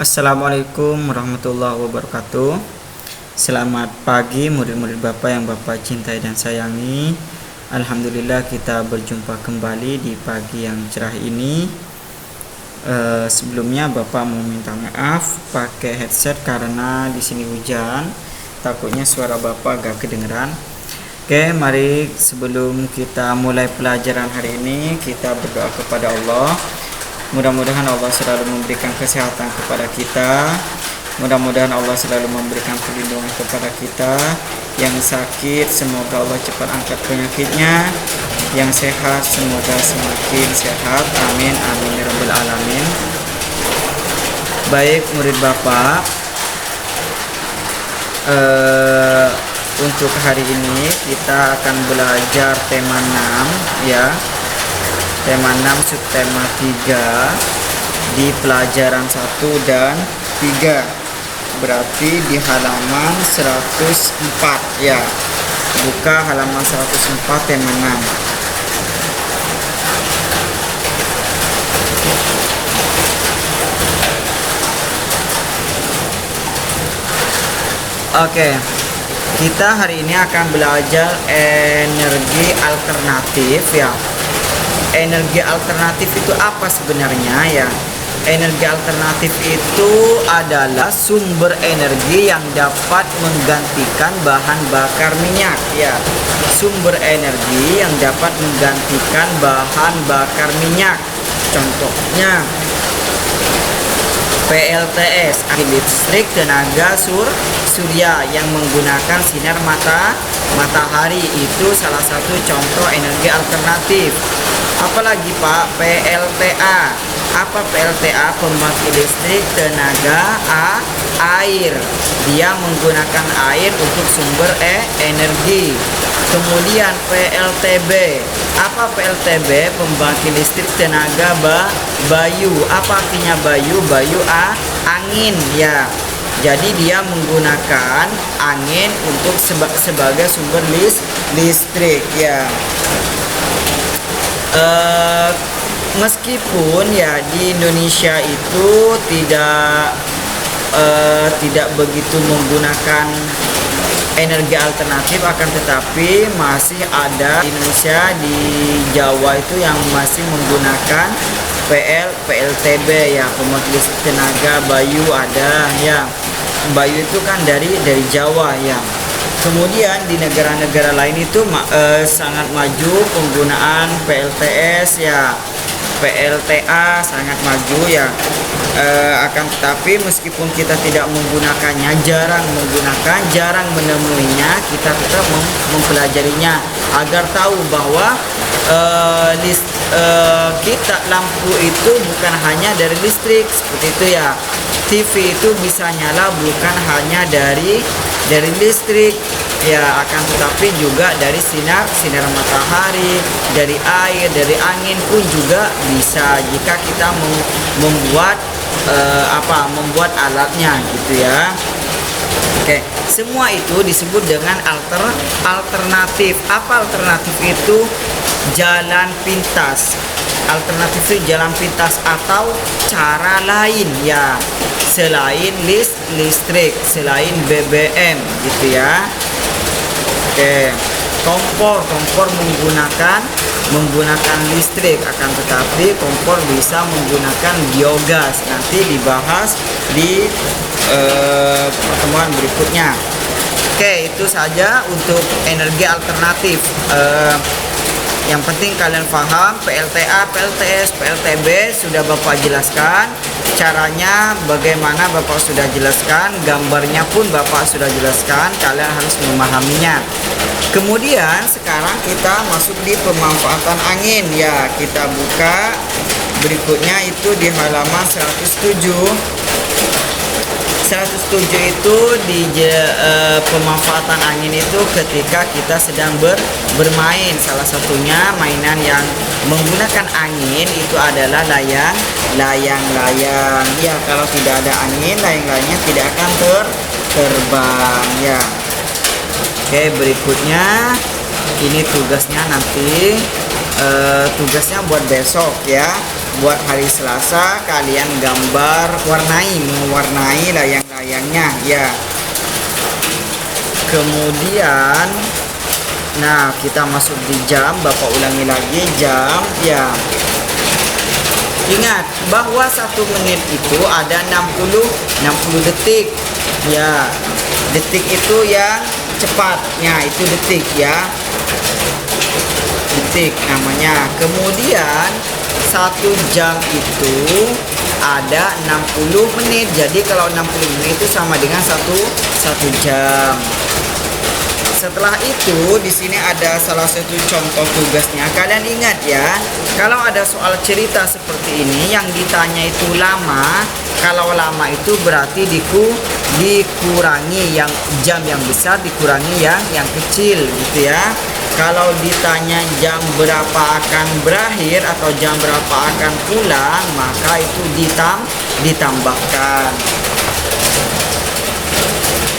Assalamualaikum warahmatullahi wabarakatuh. Selamat pagi murid-murid Bapak yang Bapak cintai dan sayangi. Alhamdulillah kita berjumpa kembali di pagi yang cerah ini. Sebelumnya Bapak mau minta maaf pakai headset karena di sini hujan. Takutnya suara Bapak agak kedengeran. Oke, mari sebelum kita mulai pelajaran hari ini kita berdoa kepada Allah. Mudah-mudahan Allah selalu memberikan kesehatan kepada kita. Mudah-mudahan Allah selalu memberikan perlindungan kepada kita. Yang sakit semoga Allah cepat angkat penyakitnya. Yang sehat semoga semakin sehat. Amin amin ya rabbal alamin. Baik murid Bapak, untuk hari ini kita akan belajar tema 6 ya. Tema 6 subtema 3 di pelajaran 1 dan 3. Berarti di halaman 104 ya. Buka halaman 104 tema 6. Oke. Kita hari ini akan belajar energi alternatif ya. Energi alternatif itu apa sebenarnya ya? Energi alternatif itu adalah sumber energi yang dapat menggantikan bahan bakar minyak ya. Sumber energi yang dapat menggantikan bahan bakar minyak. Contohnya PLTS, listrik tenaga surya yang menggunakan sinar matahari, itu salah satu contoh energi alternatif. Apalagi Pak, PLTA. Apa PLTA? Pembangkit listrik tenaga air. Dia menggunakan air untuk sumber energi. Kemudian PLTB. Apa PLTB? Pembangkit listrik tenaga bayu. Apa artinya bayu? Bayu angin ya. Jadi dia menggunakan angin untuk sebagai sumber listrik ya. Meskipun ya di Indonesia itu tidak begitu menggunakan energi alternatif, akan tetapi masih ada di Indonesia, di Jawa itu yang masih menggunakan PLTB ya, pembangkit listrik tenaga bayu ada ya. Bayu itu kan dari Jawa ya. Kemudian di negara-negara lain itu sangat maju penggunaan PLTS ya, PLTA sangat maju ya. Akan tetapi meskipun kita tidak menggunakannya, jarang menemuinya, kita tetap mempelajarinya agar tahu bahwa kita lampu itu bukan hanya dari listrik seperti itu ya. TV itu bisa nyala bukan hanya dari listrik ya, akan tetapi juga dari sinar matahari, dari air, dari angin pun juga bisa jika kita membuat membuat alatnya gitu ya. Oke, semua itu disebut dengan alternatif. Apa alternatif itu? Jalan pintas. Alternatif itu jalan pintas atau cara lain ya, selain listrik, selain BBM gitu ya. Oke, kompor menggunakan listrik, akan tetapi kompor bisa menggunakan biogas. Nanti dibahas di pertemuan berikutnya. Oke, itu saja untuk energi alternatif. Yang penting kalian paham PLTA, PLTS, PLTB sudah Bapak jelaskan. Caranya bagaimana Bapak sudah jelaskan, gambarnya pun Bapak sudah jelaskan. Kalian harus memahaminya. Kemudian sekarang kita masuk di pemanfaatan angin ya. Kita buka berikutnya itu di halaman 107. 107 itu di pemanfaatan angin itu ketika kita sedang bermain. Salah satunya mainan yang menggunakan angin itu adalah layang-layang ya. Kalau tidak ada angin, layang-layangnya tidak akan terbang ya. Oke, berikutnya ini tugasnya nanti, tugasnya buat besok ya. buat hari Selasa kalian gambar mewarnai layang-layangnya ya. Kemudian nah kita masuk di jam, Bapak ulangi lagi jam ya. Ingat bahwa 1 menit itu ada 60 detik ya. Detik itu yang cepatnya itu detik ya, detik namanya. Kemudian 1 jam itu ada 60 menit. Jadi kalau 60 menit itu sama dengan satu jam. Setelah itu di sini ada salah satu contoh tugasnya. Kalian ingat ya, kalau ada soal cerita seperti ini yang ditanya itu lama, kalau lama itu berarti dikurangi yang jam yang besar dikurangi yang kecil gitu ya. Kalau ditanya jam berapa akan berakhir atau jam berapa akan pulang, maka itu ditambahkan.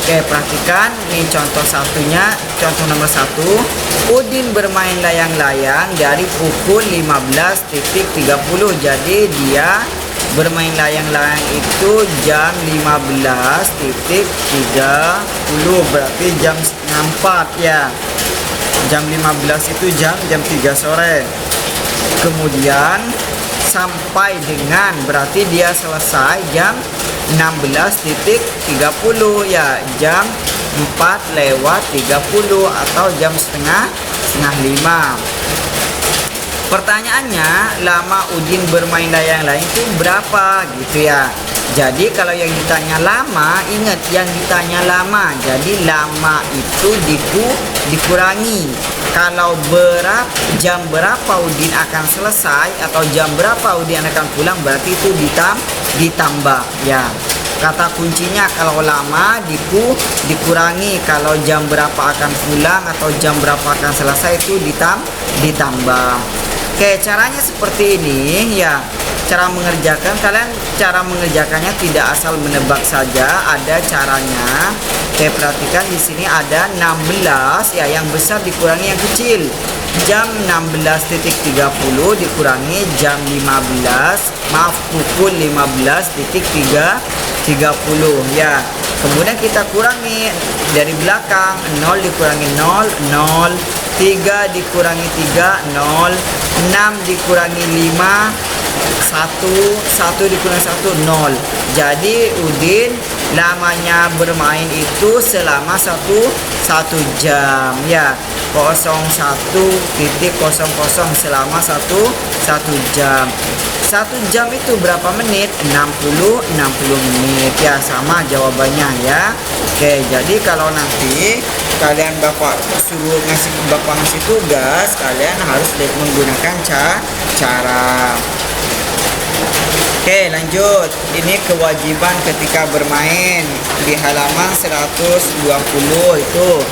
Oke, perhatikan ini contoh satunya, contoh nomor 1. Udin bermain layang-layang dari pukul 15.30. Jadi dia bermain layang-layang itu jam 15.30, berarti jam setengah 4 ya. Jam 15 itu jam 3 sore. Kemudian sampai dengan berarti dia selesai jam 16.30 ya, jam 4:30 atau jam setengah 5. Pertanyaannya, lama Udin bermain layang-layang itu berapa gitu ya. Jadi kalau yang ditanya lama, ingat yang ditanya lama. Jadi lama itu dikurangi. Kalau jam berapa Udin akan selesai atau jam berapa Udin akan pulang, berarti itu ditambah ya. Kata kuncinya kalau lama dikurangi, kalau jam berapa akan pulang atau jam berapa akan selesai itu ditambah. Oke, caranya seperti ini ya. Cara mengerjakan, kalian cara mengerjakannya tidak asal menebak saja, ada caranya. Oke, perhatikan di sini ada 16 ya, yang besar dikurangi yang kecil. Jam 16.30 dikurangi jam pukul 15.30 ya. Kemudian kita kurangi dari belakang, 0 dikurangi 0, 0, 3 dikurangi 3, 0, 6 dikurangi 5, 1 dikurangi 1, 0. Jadi Udin lamanya bermain itu selama satu jam ya. 01.00 selama satu jam. 1 jam itu berapa menit? 60 menit ya, sama jawabannya ya. Oke, jadi kalau nanti kalian Bapak ngasih tugas, kalian harus menggunakan cara. Oke, lanjut. Ini kewajiban ketika bermain di halaman 120 itu.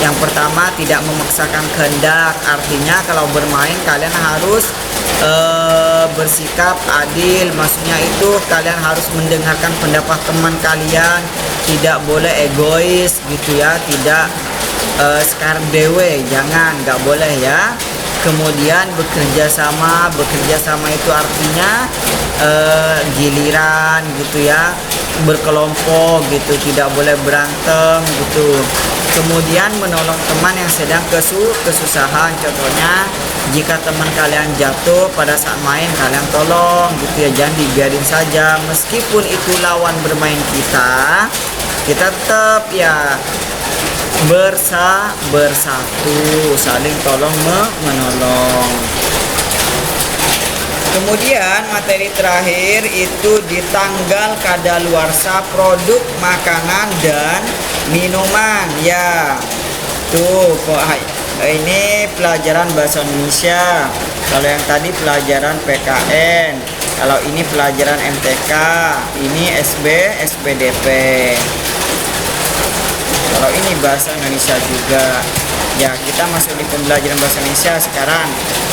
Yang pertama, tidak memaksakan kehendak. Artinya kalau bermain kalian harus bersikap adil. Maksudnya itu kalian harus mendengarkan pendapat teman kalian, tidak boleh egois gitu ya, tidak sekarang dewe, nggak boleh ya. Kemudian bekerja sama itu artinya giliran gitu ya, berkelompok gitu, tidak boleh berantem gitu. Kemudian menolong teman yang sedang kesusahan. Contohnya jika teman kalian jatuh pada saat main, kalian tolong gitu ya, jangan dibiarin saja. Meskipun itu lawan bermain kita tetap ya bersatu, saling tolong menolong. Kemudian materi terakhir itu di tanggal kadaluarsa produk makanan dan minuman ya. Tuh ini pelajaran bahasa Indonesia. Kalau yang tadi pelajaran PKN, kalau ini pelajaran MTK, ini SBDP. Kalau ini bahasa Indonesia juga. Ya, kita masuk di pembelajaran bahasa Indonesia sekarang.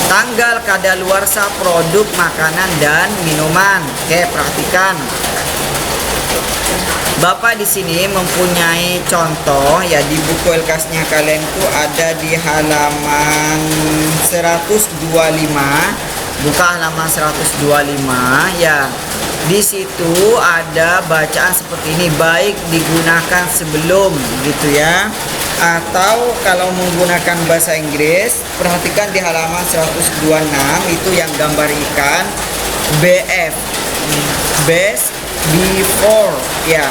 Tanggal kadaluarsa produk makanan dan minuman. Oke, perhatikan. Bapak di sini mempunyai contoh ya, di buku LKS-nya kalian tuh ada di halaman 125. buka halaman 125 ya. Di situ ada bacaan seperti ini, baik digunakan sebelum gitu ya. Atau kalau menggunakan bahasa Inggris, perhatikan di halaman 126 itu yang gambar ikan, BF, best before ya,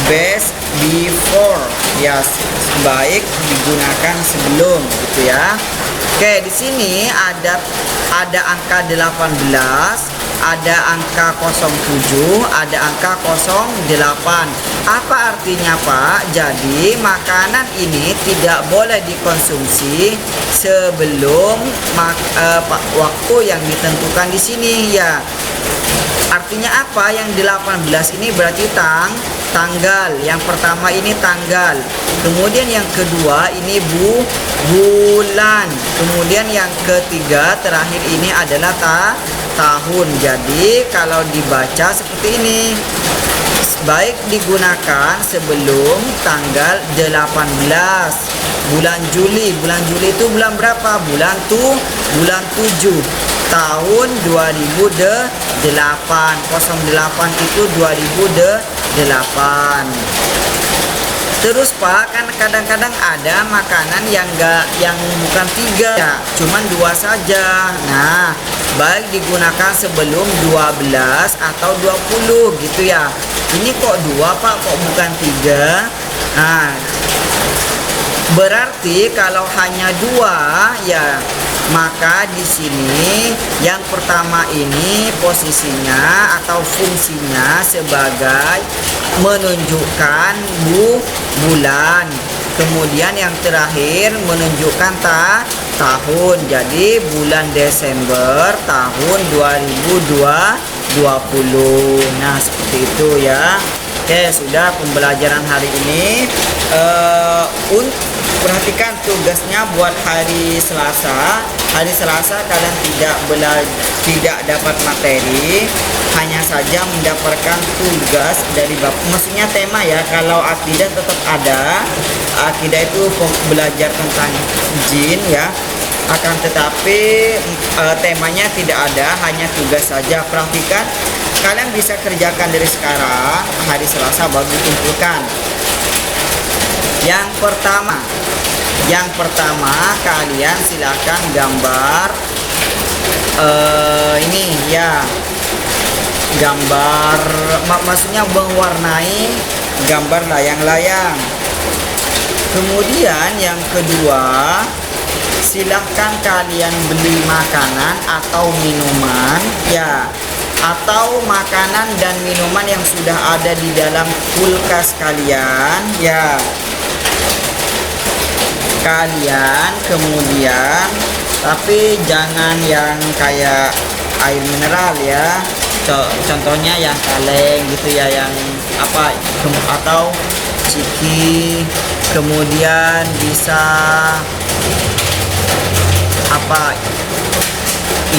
best before ya, baik digunakan sebelum gitu ya. Oke, di sini ada angka 18, ada angka 07, ada angka 08. Apa artinya, Pak? Jadi makanan ini tidak boleh dikonsumsi sebelum waktu yang ditentukan di sini ya. Artinya apa? Yang 18 ini berarti tanggal. Yang pertama ini tanggal. Kemudian yang kedua ini bulan. Kemudian yang ketiga terakhir ini adalah tahun. Jadi kalau dibaca seperti ini, baik digunakan sebelum tanggal 18 bulan Juli. Bulan Juli itu bulan berapa? Bulan 7 tahun 2008. 08 itu 2008. Terus Pak, kan kadang-kadang ada makanan yang bukan 3 ya, cuman 2 saja. Nah, baik digunakan sebelum 12 atau 20 gitu ya. Ini kok 2 Pak, kok bukan 3? Nah, berarti kalau hanya 2 ya, maka di sini yang pertama ini posisinya atau fungsinya sebagai menunjukkan bulan. Kemudian yang terakhir menunjukkan tahun. Jadi bulan Desember tahun 2020. Nah, seperti itu ya. Oke, sudah pembelajaran hari ini. Perhatikan tugasnya buat hari Selasa. Hari Selasa kalian tidak dapat materi, hanya saja mendapatkan tugas dari bapak. Maksudnya tema ya. Kalau akidah tetap ada. Akidah itu belajar tentang jin ya. Akan tetapi temanya tidak ada, hanya tugas saja. Perhatikan, kalian bisa kerjakan dari sekarang, hari Selasa baru dikumpulkan. Yang pertama kalian silakan gambar ini ya, gambar maksudnya mewarnai gambar layang-layang. Kemudian yang kedua, silahkan kalian beli makanan atau minuman ya, atau makanan dan minuman yang sudah ada di dalam kulkas kalian ya. Kemudian tapi jangan yang kayak air mineral ya, contohnya yang kaleng gitu ya, yang apa, atau ciki. Kemudian bisa apa,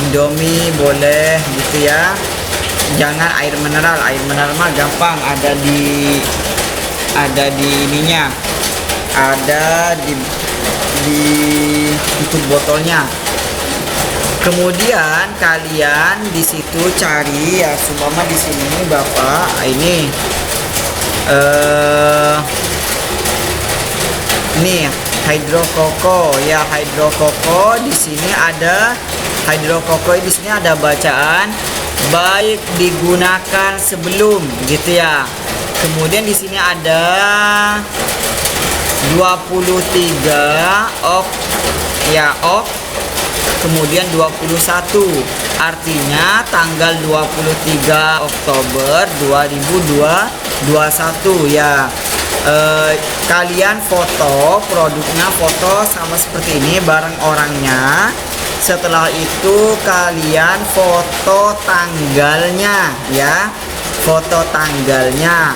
Indomie boleh gitu ya. Jangan air mineral mah gampang ada di ininya, ada di tutup botolnya. Kemudian kalian di situ cari ya, seumpama di sini Bapak ini nih hidrokoko ya, hidrokoko. Di sini ada hidrokoko, di sini ada bacaan baik digunakan sebelum gitu ya. Kemudian di sini ada 23 kemudian 21, artinya tanggal 23 Oktober 2021 ya. Kalian foto produknya, foto sama seperti ini bareng orangnya. Setelah itu kalian foto tanggalnya ya, foto tanggalnya.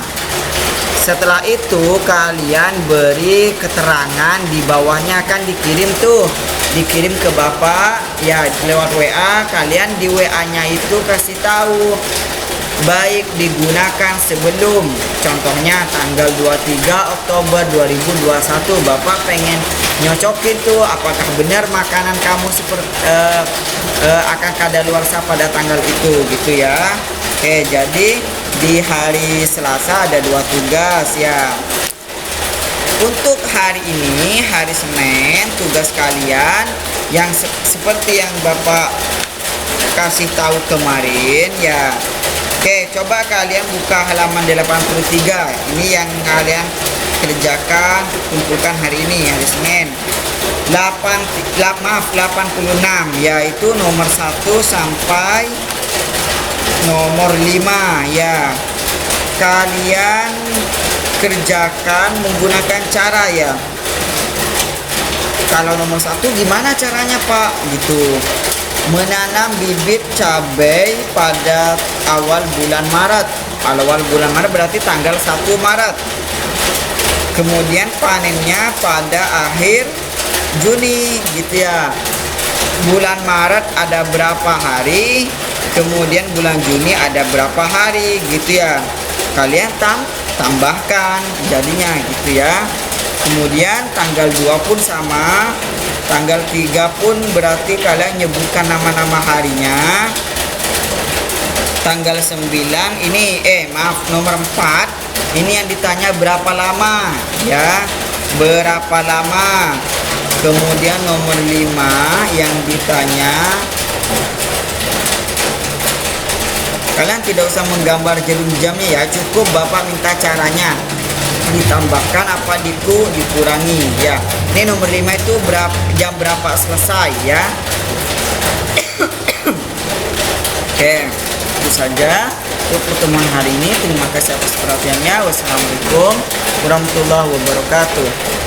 Setelah itu kalian beri keterangan di bawahnya, kan dikirim ke Bapak ya lewat WA. Kalian di WA-nya itu kasih tahu baik digunakan sebelum, contohnya tanggal 23 Oktober 2021 Bapak pengen nyocokin tuh apakah benar makanan kamu seperti akan kadaluarsa pada tanggal itu gitu ya. Oke, jadi di hari Selasa ada 2 tugas ya. Untuk hari ini, hari Senin, tugas kalian yang seperti yang Bapak kasih tahu kemarin ya. Oke, coba kalian buka halaman 83. Ini yang kalian kerjakan, kumpulkan hari ini, hari Senin. 86, yaitu nomor 1 sampai nomor 5 ya. Kalian kerjakan menggunakan cara ya. Kalau nomor 1 gimana caranya Pak? Gitu. Menanam bibit cabai pada awal bulan Maret. Awal bulan Maret berarti tanggal 1 Maret. Kemudian panennya pada akhir Juni gitu ya. Bulan Maret ada berapa hari, kemudian bulan Juni ada berapa hari gitu ya. Kalian tambahkan jadinya gitu ya. Kemudian tanggal 2 pun sama, tanggal 3 pun berarti kalian nyebutkan nama-nama harinya. Tanggal 9 ini nomor 4 ini yang ditanya berapa lama ya, berapa lama. Kemudian nomor 5 yang ditanya, kalian tidak usah menggambar jarum jamnya ya, cukup Bapak minta caranya, ditambahkan apa dikurangi ya. Ini nomor 5 itu jam berapa selesai ya. Oke, itu saja untuk pertemuan hari ini. Terima kasih atas perhatiannya. Wassalamualaikum warahmatullahi wabarakatuh.